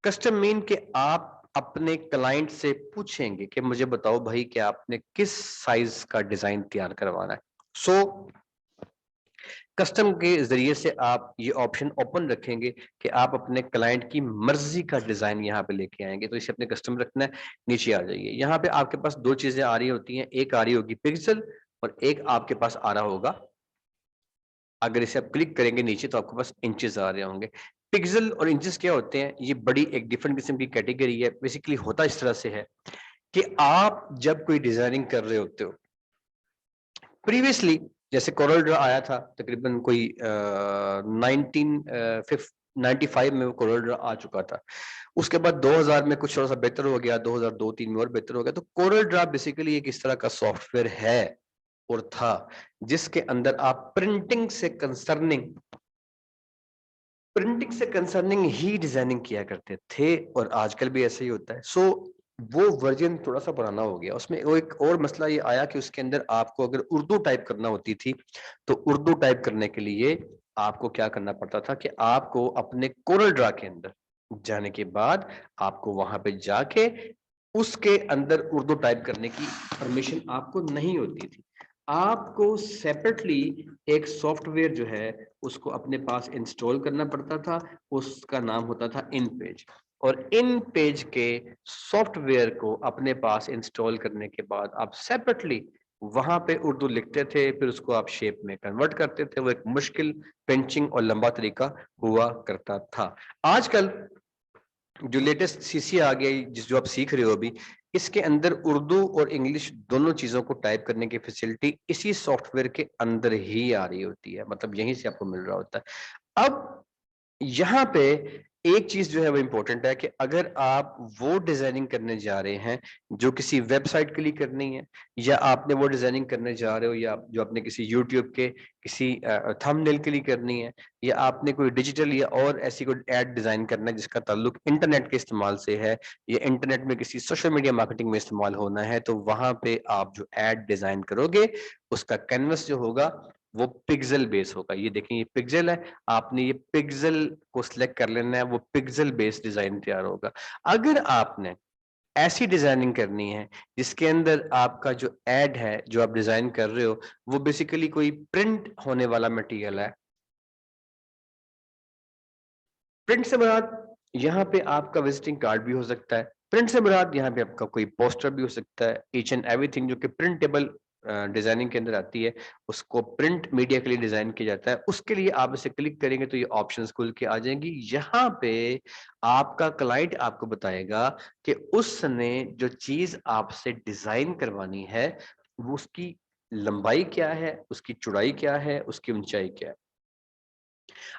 कस्टम मीन के आप अपने क्लाइंट से पूछेंगे कि मुझे बताओ भाई कि आपने किस साइज का डिजाइन तैयार करवाना है। सो कस्टम के जरिए से आप ये ऑप्शन ओपन रखेंगे कि आप अपने क्लाइंट की मर्जी का डिजाइन यहाँ पे लेके आएंगे, तो इसे अपने कस्टम रखना है। नीचे आ जाइए, यहाँ पे आपके पास दो चीजें आ रही होती हैं, एक आ रही होगी पिक्सल और एक आपके पास आ रहा होगा, अगर इसे आप क्लिक करेंगे नीचे तो आपके पास इंचेस आ रहे होंगे। पिक्सल और इंचेस क्या होते हैं, ये बड़ी एक डिफरेंट किस्म की कैटेगरी है। बेसिकली होता इस तरह से है कि आप जब कोई डिजाइनिंग कर रहे होते हो प्रीवियसली, जैसे कोरल ड्रा आया था तकरीबन कोई 1995 में वो कोरल ड्रा आ चुका था। उसके बाद 2000 में कुछ थोड़ा सा बेहतर हो गया, 2002-3 में और बेहतर हो गया। तो कोरल ड्रा बेसिकली एक इस तरह का सॉफ्टवेयर है और था जिसके अंदर आप प्रिंटिंग से कंसर्निंग ही डिजाइनिंग किया करते थे और आजकल भी ऐसा ही होता है। सो वो वर्जन थोड़ा सा पुराना हो गया, उसमें वो एक और मसला ये आया कि उसके अंदर आपको अगर उर्दू टाइप करना होती थी तो उर्दू टाइप करने के लिए आपको क्या करना पड़ता था कि आपको अपने कोरल ड्रा के अंदर जाने के बाद आपको वहां पे जाके उसके अंदर उर्दू टाइप करने की परमिशन आपको नहीं होती थी। आपको सेपरेटली एक सॉफ्टवेयर जो है उसको अपने पास इंस्टॉल करना पड़ता था, उसका नाम होता था इन पेज। और इन पेज के सॉफ्टवेयर को अपने पास इंस्टॉल करने के बाद आप सेपरेटली वहां पे उर्दू लिखते थे, फिर उसको आप शेप में कन्वर्ट करते थे। वो एक मुश्किल पिंचिंग और लंबा तरीका हुआ करता था। आजकल जो लेटेस्ट सीसी आ गया है, जिस जो आप सीख रहे हो अभी, इसके अंदर उर्दू और इंग्लिश दोनों चीजों को टाइप करने की फैसिलिटी इसी सॉफ्टवेयर के अंदर ही आ रही होती है, मतलब यहीं से आपको मिल रहा होता है। अब यहाँ पे एक चीज जो है वो इम्पोर्टेंट है कि अगर आप वो डिजाइनिंग करने जा रहे हैं जो किसी वेबसाइट के लिए करनी है, या आपने वो डिजाइनिंग करने जा रहे हो, या जो आपने किसी यूट्यूब के किसी थंबनेल के लिए करनी है, या आपने कोई डिजिटल या और ऐसी कोई एड डिजाइन करना है जिसका ताल्लुक इंटरनेट के इस्तेमाल से है, या इंटरनेट में किसी सोशल मीडिया मार्केटिंग में इस्तेमाल होना है, तो वहां पे आप जो एड डिजाइन करोगे उसका कैनवस जो होगा वो पिक्सल बेस होगा। ये देखें, ये पिक्सल है, आपने ये पिक्सल को सिलेक्ट कर लेना है, वो पिक्सल बेस्ड डिजाइन तैयार होगा। अगर आपने ऐसी डिजाइनिंग करनी है जिसके अंदर आपका जो एड है जो आप डिजाइन कर रहे हो वो बेसिकली कोई प्रिंट होने वाला मटेरियल है, प्रिंट से मुराद यहाँ पे आपका विजिटिंग कार्ड भी हो सकता है, प्रिंट से मुराद यहाँ पे आपका कोई पोस्टर भी हो सकता है। ईच एंड एवरीथिंग जो कि प्रिंटेबल डिजाइनिंग के अंदर आती है उसको प्रिंट मीडिया के लिए डिजाइन किया जाता है। उसके लिए आप इसे क्लिक करेंगे तो ये ऑप्शंस खुल के आ जाएंगी। यहाँ पे आपका क्लाइंट आपको बताएगा कि उसने जो चीज आपसे डिजाइन करवानी है वो उसकी लंबाई क्या है, उसकी चौड़ाई क्या है, उसकी ऊंचाई क्या है।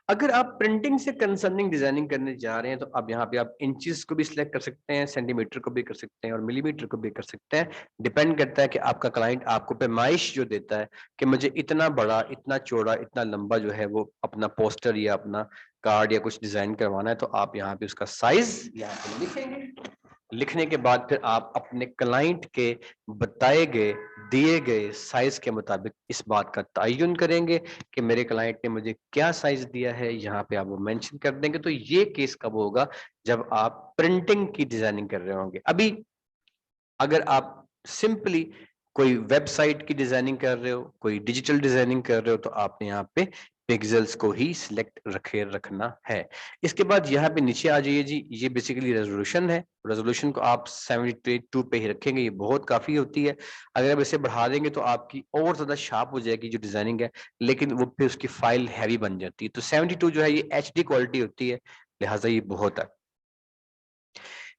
अगर आप प्रिंटिंग से कंसर्निंग डिजाइनिंग करने जा रहे हैं तो अब यहाँ पे आप इंचेस को भी सिलेक्ट कर सकते हैं, सेंटीमीटर को भी कर सकते हैं और मिलीमीटर को भी कर सकते हैं। डिपेंड करता है कि आपका क्लाइंट आपको पैमाइश जो देता है कि मुझे इतना बड़ा, इतना चौड़ा, इतना लंबा जो है वो अपना पोस्टर या अपना कार्ड या कुछ डिजाइन करवाना है, तो आप यहाँ पे उसका साइज यहाँ पे लिखेंगे। लिखने के बाद फिर आप अपने क्लाइंट के बताए गए दिए गए साइज के मुताबिक इस बात का तयन करेंगे कि मेरे क्लाइंट ने मुझे क्या साइज दिया है। यहाँ पे आप वो मेंशन कर देंगे। तो ये केस कब होगा? जब आप प्रिंटिंग की डिजाइनिंग कर रहे होंगे। अभी अगर आप सिंपली कोई वेबसाइट की डिजाइनिंग कर रहे हो, कोई डिजिटल डिजाइनिंग कर रहे हो, तो आपने यहाँ पे पिक्सेल्स को ही सिलेक्ट रखना है। इसके बाद यहाँ पे नीचे आ जाइए जी, ये बेसिकली रेजोल्यूशन है। रेजोल्यूशन को आप 72 पे ही रखेंगे, ये बहुत काफी होती है। अगर आप इसे बढ़ा देंगे तो आपकी और ज्यादा शार्प हो जाएगी जो डिजाइनिंग है, लेकिन वो फिर उसकी फाइल हैवी बन जाती है। तो 72 जो है ये HD क्वालिटी होती है, लिहाजा ये बहुत है।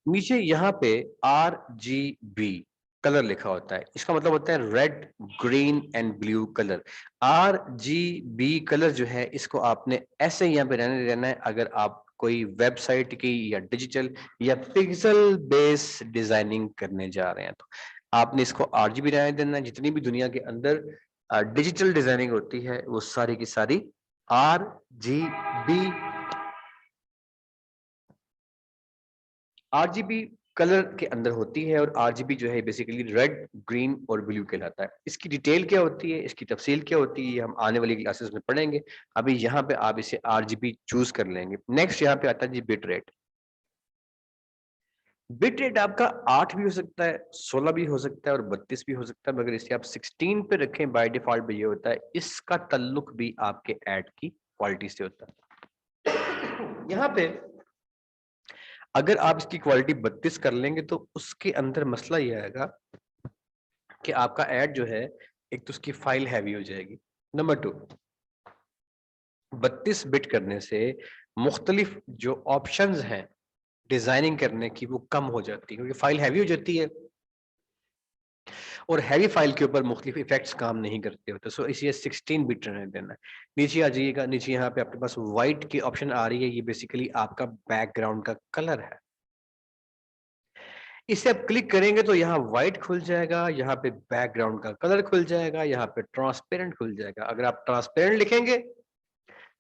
नीचे यहाँ पे RGB कलर लिखा होता है, इसका मतलब होता है red, green and blue colour. RGB colour जो है इसको आपने ऐसे यहाँ पे रहने देना है अगर आप कोई वेबसाइट की या डिजिटल या पिक्सल बेस डिजाइनिंग करने जा रहे हैं तो आपने इसको RGB रहने देना है। जितनी भी दुनिया के अंदर डिजिटल डिजाइनिंग होती है वो सारी की सारी RGB कलर के अंदर होती है। और RGB जो है बेसिकली रेड, ग्रीन और ब्लू कहलाता है। इसकी डिटेल क्या होती है, इसकी तफसील क्या होती है, ये हम आने वाली क्लासेस में पढ़ेंगे। अभी यहाँ पे आप इसे RGB चूज कर लेंगे। नेक्स्ट यहाँ पे आता है जी बिट रेट। बिट रेट आपका 8 भी हो सकता है, 16 भी हो सकता है और 32 भी हो सकता है, मगर इसे आप 16 पे रखें बाय डिफॉल्ट ये होता है। इसका ताल्लुक भी आपके ऐड की क्वालिटी से होता है। यहाँ पे अगर आप इसकी क्वालिटी 32 कर लेंगे तो उसके अंदर मसला ये आएगा कि आपका ऐड जो है, एक तो उसकी फाइल हैवी हो जाएगी। नंबर 2, 32 बिट करने से मुख्तलिफ जो ऑप्शंस हैं डिजाइनिंग करने की वो कम हो जाती है, क्योंकि फाइल हैवी हो जाती है और हैवी फाइल के ऊपर मुख्तलिफ इफेक्ट्स काम नहीं करते होते। सो इसलिए 16 बिट रहने देना है। नीचे आ जाइएगा, नीचे यहाँ पे आपके पास व्हाइट की ऑप्शन आ रही है, ये बेसिकली आपका बैकग्राउंड का कलर है। इसे आप क्लिक करेंगे तो यहाँ व्हाइट खुल जाएगा, यहाँ पे बैकग्राउंड का कलर खुल जाएगा, यहाँ पे ट्रांसपेरेंट खुल जाएगा। अगर आप ट्रांसपेरेंट लिखेंगे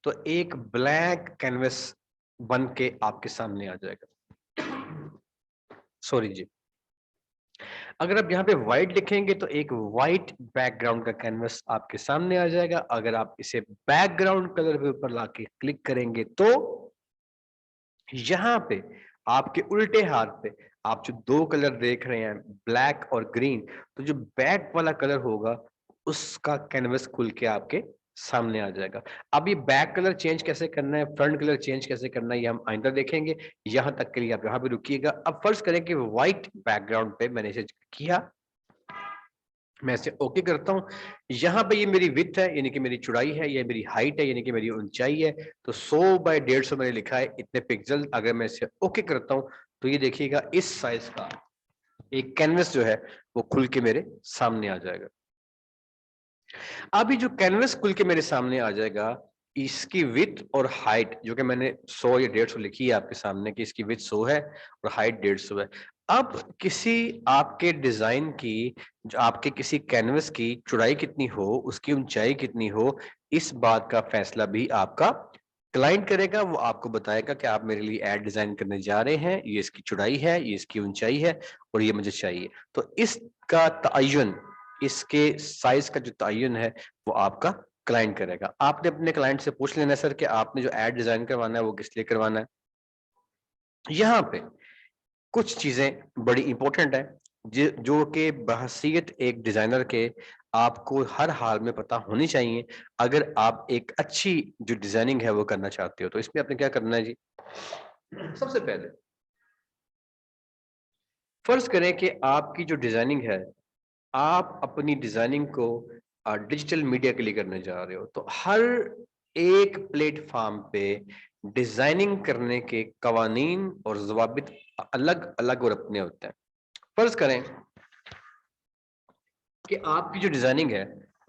तो एक ब्लैक कैनवस बन के आपके सामने आ जाएगा। सॉरी जी, अगर आप यहाँ पे व्हाइट लिखेंगे तो एक व्हाइट बैकग्राउंड का कैनवस आपके सामने आ जाएगा। अगर आप इसे बैकग्राउंड कलर के ऊपर लाके क्लिक करेंगे तो यहाँ पे आपके उल्टे हाथ पे आप जो दो कलर देख रहे हैं, ब्लैक और ग्रीन, तो जो बैक वाला कलर होगा उसका कैनवस खुल के आपके सामने आ जाएगा। अब ये बैक कलर चेंज कैसे करना है, फ्रंट कलर चेंज कैसे करना है, ये हम आइंदा देखेंगे। यहाँ तक के लिए आप यहाँ पे रुकिएगा। अब फर्ज करें कि व्हाइट बैकग्राउंड पे मैंने इसे किया, मैं इसे ओके करता हूं। यहाँ पे ये मेरी विड्थ है यानी कि मेरी चौड़ाई है, ये मेरी हाइट है यानी कि मेरी ऊंचाई है। तो 100 बाय 150 मैंने लिखा है, इतने पिक्सल। अगर मैं इसे ओके करता हूं तो ये देखिएगा इस साइज का एक कैनवस जो है वो खुल के मेरे सामने आ जाएगा। अभी जो कैनवस खुल के मेरे सामने आ जाएगा, इसकी विड्थ और हाइट जो कि मैंने 100 या 150 लिखी है आपके सामने कि इसकी विड्थ 100 है और हाइट 150 है। अब किसी आपके डिजाइन की, जो आपके किसी कैनवस की चौड़ाई कितनी हो, उसकी ऊंचाई कितनी हो, इस बात का फैसला भी आपका क्लाइंट करेगा। वो आपको बताएगा कि आप मेरे लिए एड डिजाइन करने जा रहे हैं, ये इसकी चौड़ाई है, ये इसकी ऊंचाई है और ये मुझे चाहिए। तो इसका तयन, इसके साइज का जो तयन है वो आपका क्लाइंट करेगा। आपने अपने क्लाइंट से पूछ लेना सर कि आपने जो एड डिजाइन करवाना है वो किस लिए करवाना है। यहाँ पे कुछ चीजें बड़ी इंपॉर्टेंट है जो कि बहसीयत एक डिजाइनर के आपको हर हाल में पता होनी चाहिए अगर आप एक अच्छी जो डिजाइनिंग है वो करना चाहते हो। तो इसमें आपने क्या करना है जी, सबसे पहले फर्ज करें कि आपकी जो डिजाइनिंग है, आप अपनी डिजाइनिंग को डिजिटल मीडिया के लिए करने जा रहे हो, तो हर एक प्लेटफॉर्म पे डिजाइनिंग करने के कवानीन और ज़वाबित अलग अलग और अपने होते हैं। फर्ज करें कि आपकी जो डिजाइनिंग है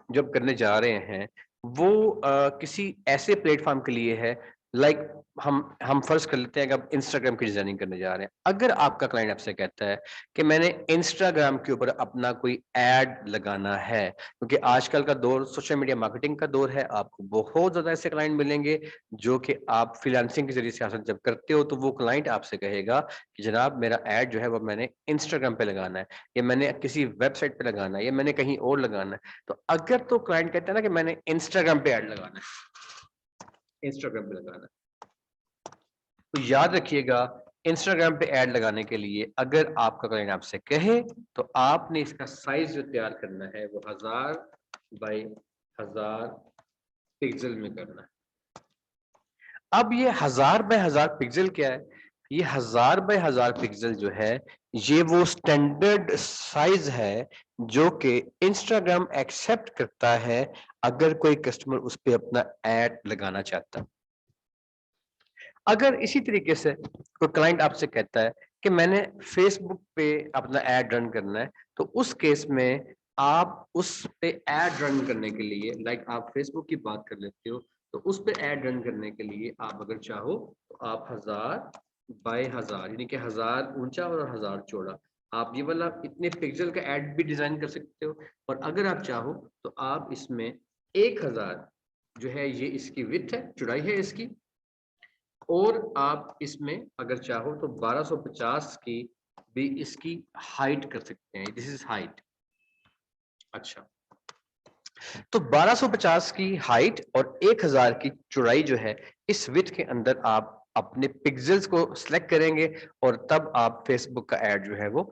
जो आप करने जा रहे हैं वो किसी ऐसे प्लेटफॉर्म के लिए है, लाइक हम फर्ज कर लेते हैं कि आप इंस्टाग्राम की डिजाइनिंग करने जा रहे हैं। अगर आपका क्लाइंट आपसे कहता है कि मैंने इंस्टाग्राम के ऊपर अपना कोई एड लगाना है, क्योंकि आजकल का दौर सोशल मीडिया मार्केटिंग का दौर है, आपको बहुत ज्यादा ऐसे क्लाइंट मिलेंगे जो कि आप फ्रीलांसिंग के जरिए सियासत जब करते हो तो वो क्लाइंट आपसे कहेगा कि जनाब मेरा एड जो है वो मैंने इंस्टाग्राम पे लगाना है, या मैंने किसी वेबसाइट पे लगाना है, या मैंने कहीं और लगाना है। तो अगर तो क्लाइंट कहता है ना कि मैंने इंस्टाग्राम पे ऐड लगाना है, इंस्टाग्राम पे लगाना है, तो याद रखिएगा इंस्टाग्राम पे ऐड लगाने के लिए अगर आपका क्लाइंट आपसे कहे तो आपने इसका साइज जो तैयार करना है वो 1000 बाय 1000 पिक्सल में करना है। अब ये 1000 बाय 1000 पिक्सल क्या है? ये 1000 बाय 1000 पिक्सल जो है ये वो स्टैंडर्ड साइज है जो कि इंस्टाग्राम एक्सेप्ट करता है अगर कोई कस्टमर उस पर अपना ऐड लगाना चाहता है। अगर इसी तरीके से कोई क्लाइंट आपसे कहता है कि मैंने फेसबुक पे अपना ऐड रन करना है, तो उस केस में आप उस पे ऐड रन करने के लिए, लाइक आप फेसबुक की बात कर लेते हो, तो उस पे ऐड रन करने के लिए आप अगर चाहो तो आप 1000 बाय 1000 यानी कि 1000 ऊंचा और 1000 चौड़ा, आप ये वाला इतने पिक्सल का ऐड भी डिजाइन कर सकते हो। और अगर आप चाहो तो आप इसमें 1000 जो है ये इसकी विड्थ है, चौड़ाई है इसकी, और आप इसमें अगर चाहो तो 1250 की भी इसकी हाइट कर सकते हैं। This is height. अच्छा, तो 1250 की हाइट और 1000 की चौड़ाई जो है इस विड्थ के अंदर आप अपने पिक्सेल्स को सिलेक्ट करेंगे और तब आप फेसबुक का ऐड जो है वो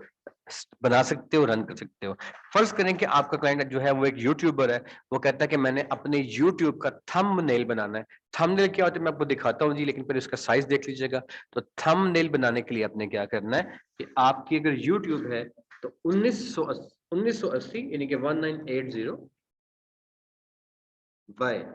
बना सकते हो, रन कर सकते हो। फर्ज करें कि आपका क्लाइंट जो है वो एक यूट्यूबर है, वो कहता है कि मैंने अपने यूट्यूब का थंबनेल बनाना है। थंबनेल क्या होता है मैं आपको दिखाता हूँ जी, लेकिन फिर उसका साइज देख लीजिएगा। तो थंबनेल बनाने के लिए आपने क्या करना है कि आपकी अगर यूट्यूब है तो 1980 यानी कि 1980 बाय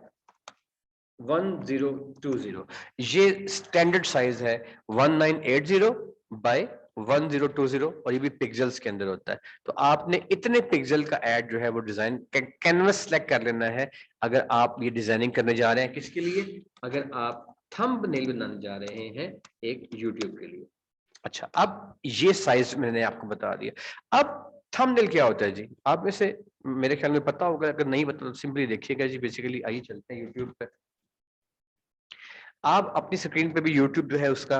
1020 ये स्टैंडर्ड साइज है। 1980 बाय 1020 और ये भी पिक्सेल्स के अंदर होता है। तो आपने इतने पिक्सल का ऐड जो है वो डिजाइन कैनवस सेलेक्ट कर लेना है अगर आप ये डिजाइनिंग करने जा रहे हैं। किसके लिए? अगर आप थंबनेल बनाने जा रहे हैं एक यूट्यूब के लिए। अच्छा, अब ये साइज मैंने आपको बता दिया। अब थंबनेल क्या होता है जी, आप में से मेरे ख्याल में पता होगा, अगर नहीं पता तो सिंपली देखिएगा जी। बेसिकली आइए चलते हैं यूट्यूब पे। आप अपनी स्क्रीन पे भी यूट्यूब जो है उसका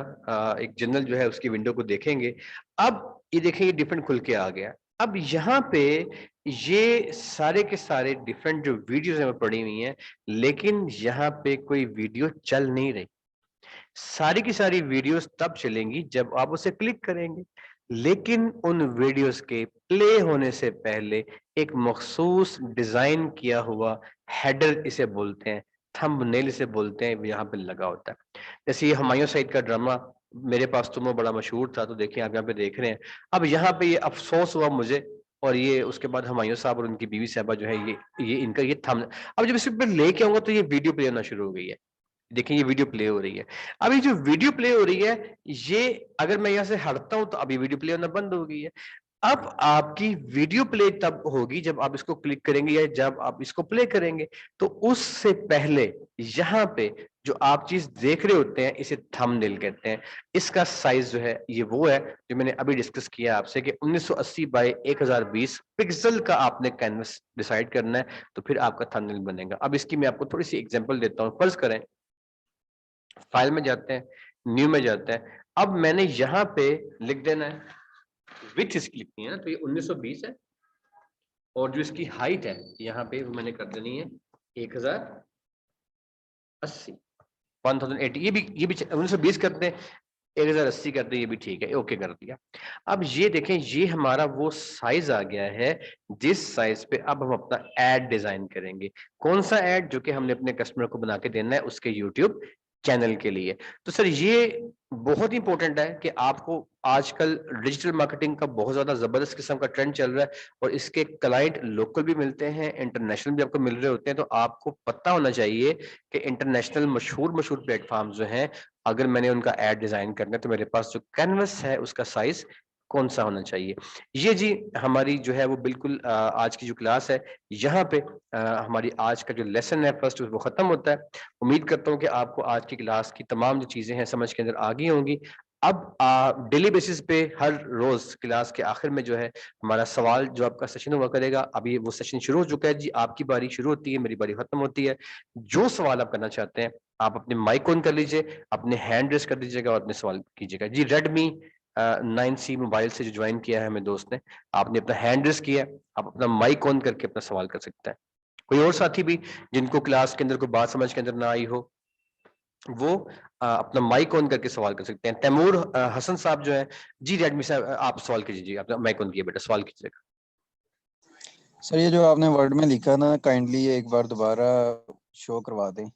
एक जनरल जो है उसकी विंडो को देखेंगे। अब ये देखें ये डिफरेंट खुल के आ गया। अब यहाँ पे ये सारे के सारे डिफरेंट जो वीडियोस हैं वो पड़ी हुई हैं, लेकिन यहाँ पे कोई वीडियो चल नहीं रही। सारी की सारी वीडियोस तब चलेंगी जब आप उसे क्लिक करेंगे, लेकिन उन वीडियोस के प्ले होने से पहले एक मखसूस डिजाइन किया हुआ हेडर इसे बोलते हैं, थंबनेल इसे बोलते हैं, यहाँ पे लगा होता है। जैसे ये हुमायूं सईद का ड्रामा मेरे पास तुम वो बड़ा मशहूर था, तो देखिए आप यहाँ पे देख रहे हैं। अब यहाँ पे ये अफसोस हुआ मुझे, और ये उसके बाद हुमायूं साहब और उनकी बीवी साहबा जो है ये इनका ये थंब, अब जब इस पे लेके आऊंगा तो ये वीडियो प्ले होना शुरू हो गई है। देखिए ये वीडियो प्ले हो रही है। अब ये जो वीडियो प्ले हो रही है, ये अगर मैं यहाँ से हटता हूं तो अभी वीडियो प्ले होना बंद हो गई है। अब आपकी वीडियो प्ले तब होगी जब आप इसको क्लिक करेंगे या जब आप इसको प्ले करेंगे। तो उससे पहले यहाँ पे जो आप चीज देख रहे होते हैं इसे थंबनेल कहते हैं। इसका साइज जो है ये वो है जो मैंने अभी डिस्कस किया आपसे कि 1980 बाय 1020 पिक्सल का आपने कैनवस डिसाइड करना है, तो फिर आपका थंबनेल बनेगा। अब इसकी मैं आपको थोड़ी सी एग्जांपल देता हूँ। फर्ज करें फाइल में जाते हैं, न्यू में जाते हैं। अब मैंने यहाँ पे लिख देना है, विड्थ इसकी लिखनी है ना, तो ये 1920 है, और जो इसकी हाइट है यहाँ पे वो मैंने कर देनी है 1080, 1080। ये भी 1920 करते हैं, 1080 करते हैं, ये भी ठीक है, ओके कर दिया। अब ये देखें, ये हमारा वो साइज आ गया है जिस साइज पे अब हम अपना एड डिजाइन करेंगे। कौन सा एड? जो कि हमने अपने कस्टमर को बना के देना है उसके यूट्यूब चैनल के लिए। तो सर ये बहुत इंपॉर्टेंट है कि आपको, आजकल डिजिटल मार्केटिंग का बहुत ज्यादा जबरदस्त किस्म का ट्रेंड चल रहा है, और इसके क्लाइंट लोकल भी मिलते हैं, इंटरनेशनल भी आपको मिल रहे होते हैं। तो आपको पता होना चाहिए कि इंटरनेशनल मशहूर मशहूर प्लेटफॉर्म जो हैं, अगर मैंने उनका एड डिजाइन करना है तो मेरे पास जो कैनवस है उसका साइज कौन सा होना चाहिए। ये जी हमारी जो है वो बिल्कुल आज की जो क्लास है, यहाँ पे हमारी आज का जो लेसन है फर्स्ट वो खत्म होता है। उम्मीद करता हूँ कि आपको आज की क्लास की तमाम जो चीजें हैं समझ के अंदर आ गई होंगी। अब डेली बेसिस पे हर रोज क्लास के आखिर में जो है हमारा सवाल जो आपका सेशन हुआ करेगा। अभी वो सेशन शुरू हो चुका है जी, आपकी बारी शुरू होती है, मेरी बारी खत्म होती है। जो सवाल आप करना चाहते हैं आप अपने माइक ऑन कर लीजिए, अपने हैंड रेस कर दीजिएगा और अपने सवाल कीजिएगा जी। रेडमी 9C मोबाइल से जो ज्वाइन किया है हमें दोस्त ने, आपने अपना हैंड रेस किया, आप अपना माइक ऑन करके अपना सवाल कर सकते हैं। कोई और साथी भी जिनको क्लास के अंदर कोई बात समझ के अंदर ना आई हो, वो अपना माइक ऑन करके सवाल कर सकते हैं। तैमूर हसन साहब जो है जी, रेडमी साहब आप सवाल कीजिए, अपना माइक ऑन किए बेटा, सवाल कीजिएगा। सर ये जो आपने वर्ड में लिखा ना, काइंडली एक बार दोबारा शो करवा दें।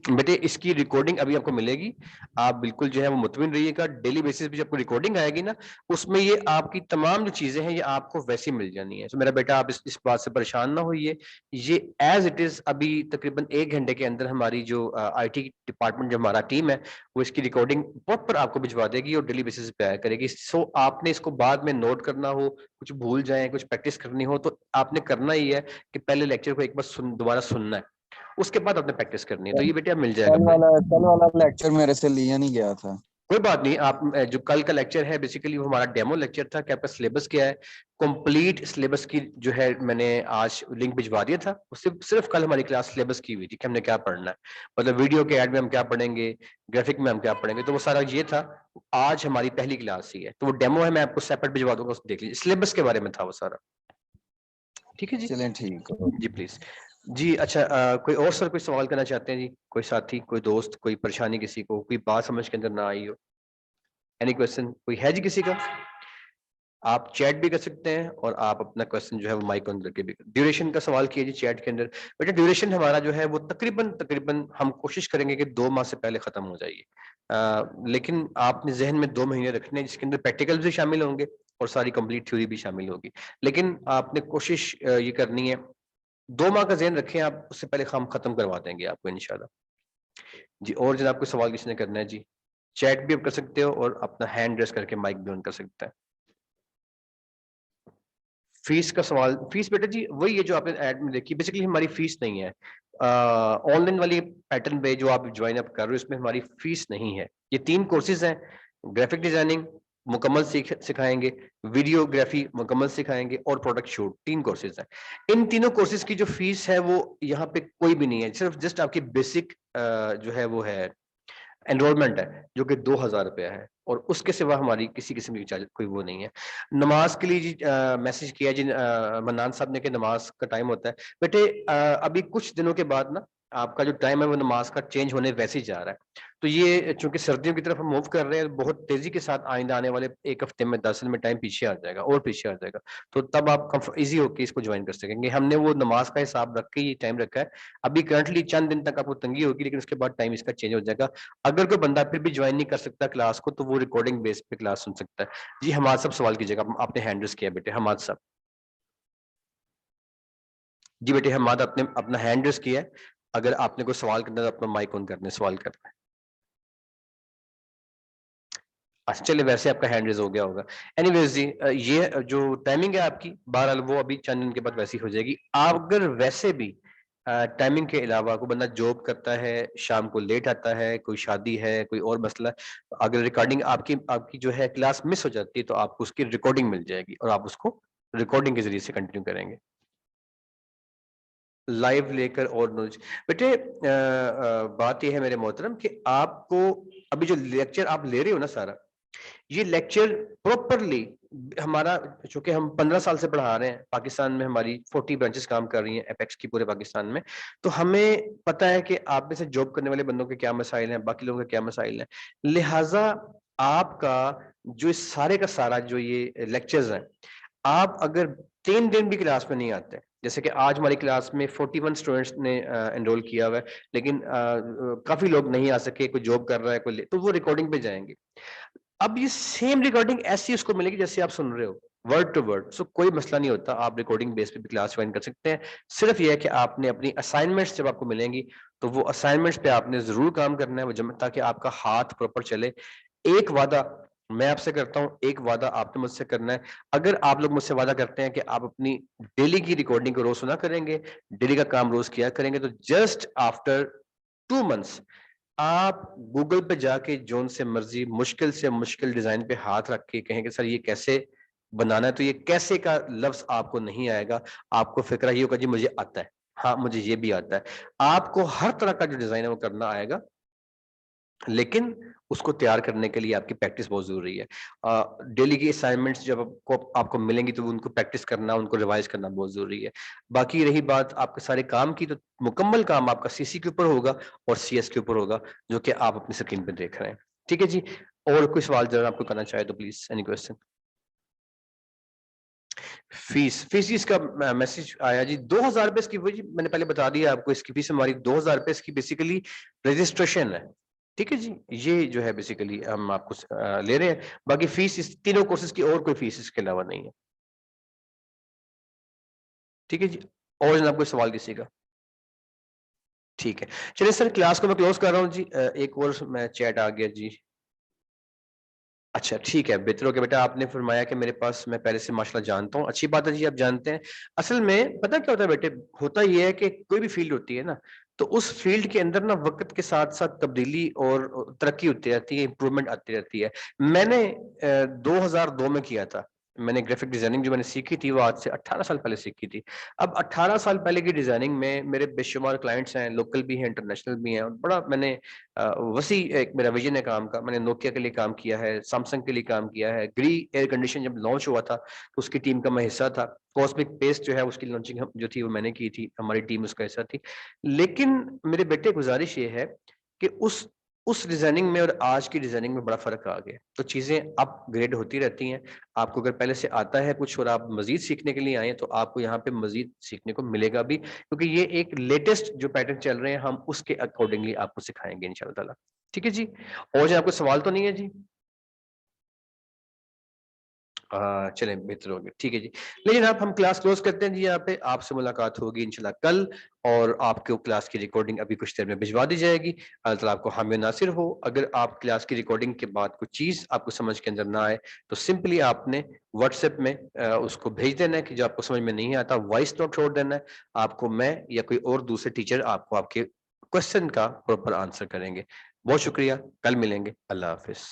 बेटे इसकी रिकॉर्डिंग अभी आपको मिलेगी, आप बिल्कुल जो है वो मुतमिन रहिएगा। डेली बेसिस पे जब आपको रिकॉर्डिंग आएगी ना, उसमें ये आपकी तमाम जो चीजें हैं ये आपको वैसी मिल जानी है। तो मेरा बेटा आप इस बात से परेशान ना होइए, ये एज इट इज अभी तकरीबन 1 घंटे के अंदर हमारी जो IT डिपार्टमेंट जो हमारा टीम है वो इसकी रिकॉर्डिंग प्रॉपर आपको भिजवा देगी और डेली बेसिस पे आया करेगी। सो आपने इसको बाद में नोट करना हो, कुछ भूल जाए, कुछ प्रैक्टिस करनी हो, तो आपने करना ही है कि पहले लेक्चर को एक बार दोबारा सुनना है, उसके बाद आपने प्रैक्टिस करनी है। तो ये बेटे अब मिल जाएगा कल वाला लेक्चर मेरे से लिया नहीं गया था। कोई बात नहीं। आप जो कल का लेक्चर है बेसिकली वो हमारा डेमो लेक्चर था कि आपका सिलेबस क्या है। कंप्लीट सिलेबस की जो है मैंने आज लिंक भिजवा दिया था, उससे सिर्फ कल हमारी क्लास सिलेबस की हुई थी कि हमने क्या पढ़ना है, मतलब वीडियो के ऐड में हम क्या पढ़ेंगे, ग्राफिक में हम क्या पढ़ेंगे, तो वो सारा ये था। आज हमारी पहली क्लास ही है, तो वो डेमो है, मैं आपको सेपरेट भिजवा दूंगा, उसको देख लीजिए, सिलेबस के बारे में था वो सारा। ठीक है जी, चलें ठीक जी प्लीज जी। अच्छा कोई और सर कोई सवाल करना चाहते हैं जी? कोई साथी, कोई दोस्त, कोई परेशानी किसी को, कोई बात समझ के अंदर ना आई हो, एनी क्वेश्चन कोई है जी किसी का? आप चैट भी कर सकते हैं और आप अपना क्वेश्चन जो है वो माइक ऑन करके भी। ड्यूरेशन का सवाल किया जी चैट के अंदर। बेटा ड्यूरेशन हमारा जो है वो तकरीबन तकरीबन हम कोशिश करेंगे कि 2 माह से पहले खत्म हो जाइए, लेकिन आपने जहन में 2 महीने रखने हैं जिसके अंदर प्रैक्टिकल भी शामिल होंगे और सारी कंप्लीट थ्योरी भी शामिल होगी। लेकिन आपने कोशिश ये करनी है, 2 माह का जहन रखें आप, उससे पहले हम खत्म करवा देंगे आपको इंशाल्लाह जी। और जनाब कोई सवाल किसी ने करना है जी, चैट भी आप कर सकते हो और अपना हैंड रेस करके माइक भी ऑन कर सकते हैं। फीस का सवाल, फीस बेटा जी वही है जो आपने ऐड में देखी, बेसिकली हमारी फीस नहीं है। ऑनलाइन वाली पैटर्न पे जो आप ज्वाइन अप कर रहे हो इसमें हमारी फीस नहीं है। ये 3 कोर्सेज हैं, ग्राफिक डिजाइनिंग मुकम्मल सिखाएंगे, वीडियोग्राफी मुकम्मल सिखाएंगे और प्रोडक्ट शूट, 3 कोर्सेज हैं। इन तीनों कोर्सेज की जो फीस है वो यहाँ पे कोई भी नहीं है, सिर्फ जस्ट आपकी बेसिक जो है वो है एनरोलमेंट है जो कि 2000 रुपया है, और उसके सिवा हमारी किसी किस्म की चार्ज कोई वो नहीं है। नमाज के लिए जी मैसेज किया जी मन्नान साहब ने कि नमाज का टाइम होता है। बेटे अभी कुछ दिनों के बाद ना आपका जो टाइम है वो नमाज का चेंज होने वैसे ही जा रहा है। तो ये चूंकि सर्दियों की तरफ हम मूव कर रहे हैं, बहुत तेजी के साथ आइंदा आने वाले 1 हफ्ते में 10 दिन में टाइम पीछे आ जाएगा और पीछे आ जाएगा। तो तब आप इजी होकर इसको ज्वाइन कर सकेंगे। हमने वो नमाज का हिसाब रख के ये टाइम रखा है। अभी करंटली चंद दिन तक आपको तंगी होगी, लेकिन उसके बाद टाइम इसका चेंज हो जाएगा। अगर कोई बंदा फिर भी ज्वाइन नहीं कर सकता क्लास को, तो वो रिकॉर्डिंग बेस पे क्लास सुन सकता है। जी हमाद साहब सवाल कीजिएगा, आपने हैंड रेज किया बेटे, हमाद साहब। जी बेटे हमाद, आपने अपना हैंड रेज किया है, अगर आपने कोई सवाल करना है तो अपना माइक ऑन करना है, सवाल करना है। अच्छा चलिए, वैसे आपका हैंड रेज हो गया होगा। एनीवेज जी, ये जो टाइमिंग है आपकी, बहरहाल वो अभी चंद दिन के बाद वैसी हो जाएगी। आप अगर वैसे भी टाइमिंग के अलावा कोई बंदा जॉब करता है, शाम को लेट आता है, कोई शादी है, कोई और मसला है, तो अगर रिकॉर्डिंग आपकी आपकी जो है क्लास मिस हो जाती है, तो आपको उसकी रिकॉर्डिंग मिल जाएगी और आप उसको रिकॉर्डिंग के जरिए से कंटिन्यू करेंगे लाइव लेकर। और नॉलेज बेटे, बात यह है मेरे मोहतरम कि आपको अभी जो लेक्चर आप ले रहे हो ना सारा, ये लेक्चर प्रॉपरली हमारा, चूंकि हम 15 साल से पढ़ा रहे हैं, पाकिस्तान में हमारी 40 ब्रांचेस काम कर रही हैं एपेक्स की पूरे पाकिस्तान में, तो हमें पता है कि आप में से जॉब करने वाले बंदों के क्या मसाइल हैं, बाकी लोगों के क्या मसाइल हैं। लिहाजा आपका जो सारे का सारा जो ये लेक्चर्स हैं, आप अगर 3 दिन भी क्लास में नहीं आते, जैसे कि आज हमारी क्लास में 41 स्टूडेंट्स ने एनरोल किया हुआ है, लेकिन काफी लोग नहीं आ सके, कोई जॉब कर रहा है, कोई तो वो रिकॉर्डिंग पे जाएंगे। अब ये सेम रिकॉर्डिंग ऐसी उसको मिलेगी जैसे आप सुन रहे हो, वर्ड टू वर्ड। सो कोई मसला नहीं होता, आप रिकॉर्डिंग बेस पे भी क्लास ज्वाइन कर सकते हैं। सिर्फ यह है कि आपने अपनी असाइनमेंट्स जब आपको मिलेंगी, तो वो असाइनमेंट्स पे आपने जरूर काम करना है, वो जब ताकि आपका हाथ प्रॉपर चले। एक वादा मैं आपसे करता हूं, एक वादा आपने मुझसे करना है। अगर आप लोग मुझसे वादा करते हैं कि आप अपनी डेली की रिकॉर्डिंग को रोज सुना करेंगे, डेली का काम रोज किया करेंगे, तो जस्ट आफ्टर 2 मंथ्स आप गूगल पे जाके जोन से मुश्किल डिजाइन पे हाथ रख के कहेंगे सर ये कैसे बनाना है, तो ये कैसे का लफ्ज आपको नहीं आएगा। आपको फिक्र ये होगा जी मुझे आता है, हाँ मुझे ये भी आता है। आपको हर तरह का जो डिजाइन है वो करना आएगा, लेकिन उसको तैयार करने के लिए आपकी प्रैक्टिस बहुत जरूरी है। डेली की असाइनमेंट्स जब आपको मिलेंगी, तो उनको प्रैक्टिस करना, उनको रिवाइज करना बहुत जरूरी है। बाकी रही बात आपके सारे काम की, तो मुकम्मल काम आपका सीसी के ऊपर होगा और सीएस के ऊपर होगा, जो कि आप अपनी स्क्रीन पे देख रहे हैं। ठीक है जी, और कोई सवाल जरा आपको करना चाहे तो प्लीज, एनी क्वेश्चन। फीस इसका मैसेज आया जी, 2000 रुपए इसकी, वही मैंने पहले बता दिया आपको, इसकी फीस हमारी 2000 रुपए इसकी बेसिकली रजिस्ट्रेशन है। ठीक है जी, ये जो है बेसिकली हम आपको ले रहे हैं। बाकी फीस इस तीनों कोर्सेज की, और कोई फीस इसके अलावा नहीं है। ठीक है जी, और जनाब कोई सवाल किसी का? ठीक है, चलिए सर क्लास को मैं क्लोज कर रहा हूँ जी। एक और मैं चैट आ गया जी। अच्छा ठीक है, बेहतर हो गया बेटा, आपने फरमाया कि मेरे पास, मैं पहले से माशाल्लाह जानता हूँ। अच्छी बात है जी, आप जानते हैं। असल में पता क्या होता है बेटे, होता ये है कि कोई भी फील्ड होती है ना, तो उस फील्ड के अंदर ना वक्त के साथ साथ तब्दीली और तरक्की होती रहती है, इंप्रूवमेंट आती रहती है। मैंने 2002 में किया था, मैंने ग्राफिक डिजाइनिंग जो मैंने सीखी थी, वो आज से 18 साल पहले सीखी थी। अब 18 साल पहले की डिजाइनिंग में मेरे बेशुमार क्लाइंट्स हैं, लोकल भी हैं, इंटरनेशनल भी हैं, और बड़ा मैंने वसी एक मेरा विजन है काम का। मैंने नोकिया के लिए काम किया है, सैमसंग के लिए काम किया है, ग्री एयर कंडीशन जब लॉन्च हुआ था तो उसकी टीम का मैं हिस्सा था। कॉस्मिक पेस्ट जो है उसकी लॉन्चिंग जो थी वो मैंने की थी, हमारी टीम उसका हिस्सा थी। लेकिन मेरे बेटे गुजारिश ये है कि उस डिजाइनिंग में और आज की डिजाइनिंग में बड़ा फर्क आ गया। तो चीजें अपग्रेड होती रहती हैं। आपको अगर पहले से आता है कुछ और आप मजीद सीखने के लिए आए, तो आपको यहाँ पे मजीद सीखने को मिलेगा भी, क्योंकि ये एक लेटेस्ट जो पैटर्न चल रहे हैं, हम उसके अकॉर्डिंगली आपको सिखाएंगे इंशाल्लाह ताला। ठीक है जी, और जो आपको सवाल तो नहीं है जी? चलें, बेहतर हो गया। ठीक है जी, लेकिन आप हम क्लास क्लोज करते हैं जी। यहाँ पे आपसे मुलाकात होगी इंशाल्लाह कल, और आपको क्लास की रिकॉर्डिंग अभी कुछ देर में भिजवा दी जाएगी। अल्लाह ताला आपको हामी नासिर हो। अगर आप क्लास की रिकॉर्डिंग के बाद कुछ चीज आपको समझ के अंदर ना आए, तो सिंपली आपने व्हाट्सएप में उसको भेज देना है कि जो आपको समझ में नहीं आता, वॉइस नोट छोड़ देना है। आपको मैं या कोई और दूसरे टीचर आपको आपके क्वेश्चन का प्रॉपर आंसर करेंगे। बहुत शुक्रिया, कल मिलेंगे। अल्लाह हाफिज।